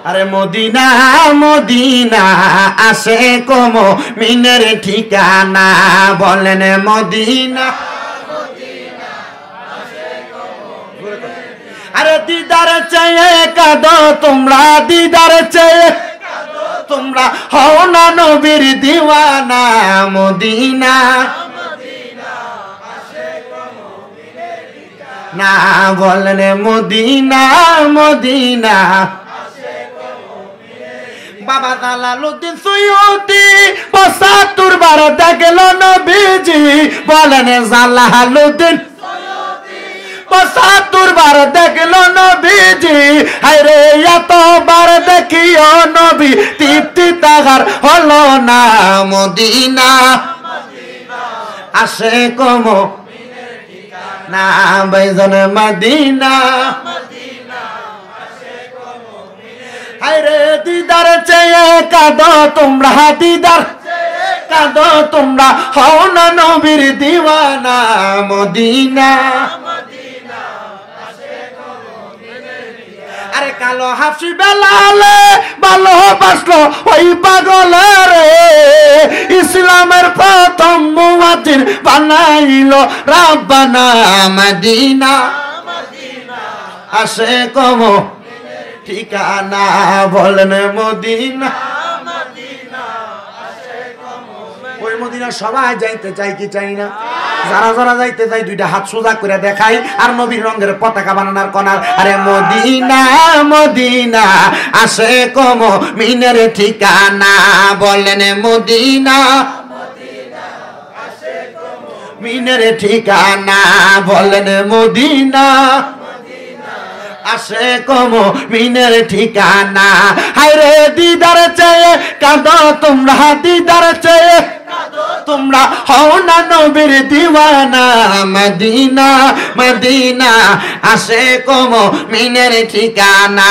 আরে Medina Medina আসে কম মিনের ঠিকানা বলেন মদিনা আরে দিদার চেয়ে কাঁদো তোমরা দিদার চেয়ে তোমরা হও না নবীর দিওয়ানা মদিনা না বলেন মদিনা মদিনা বাবা জালালউদ্দিন সুয়ুতি ৭৫ বার দেখল নবীজি বলেন জালালউদ্দিন সুয়ুতি ৭৫ বার দেখল নবীজি আরে এতবার দেখিও নবী তৃপ্তি তাহার হলো না মদিনা আসে কম না বাইজন মদিনা আরে দিদার চেয়ে কাঁদো তোমরা দিদার কাঁদো তোমরা হও না নবীর দিওয়ানা মদিনা আরে কালো হাফসি বেলালে ভালোবাসলো ওই পাগলে রে ইসলামের প্রথম মুয়াজ্জিন বানাইলো রাব্বানা মদিনা আসে কম ঠিকানা বলেন মদিনা ওই মদিনা সবাই যাইতে চাই কি চাই না যারা যারা যাইতে চাই দুইটা হাত সোজা করে দেখাই আর নবীর রঙের পতাকা বানানোর কনার আরে মদিনা মদিনা আসে কম মিনের ঠিকানা বলেন মদিনা মিনের ঠিকানা বলেন মদিনা আসে কম মিনের ঠিকানা হায়রে দিদার চেয়ে কাঁদো তোমরা দিদার চেয়ে তোমরা হও না নবীর দিওয়ানা মদিনা মদিনা আসে কম মিনের ঠিকানা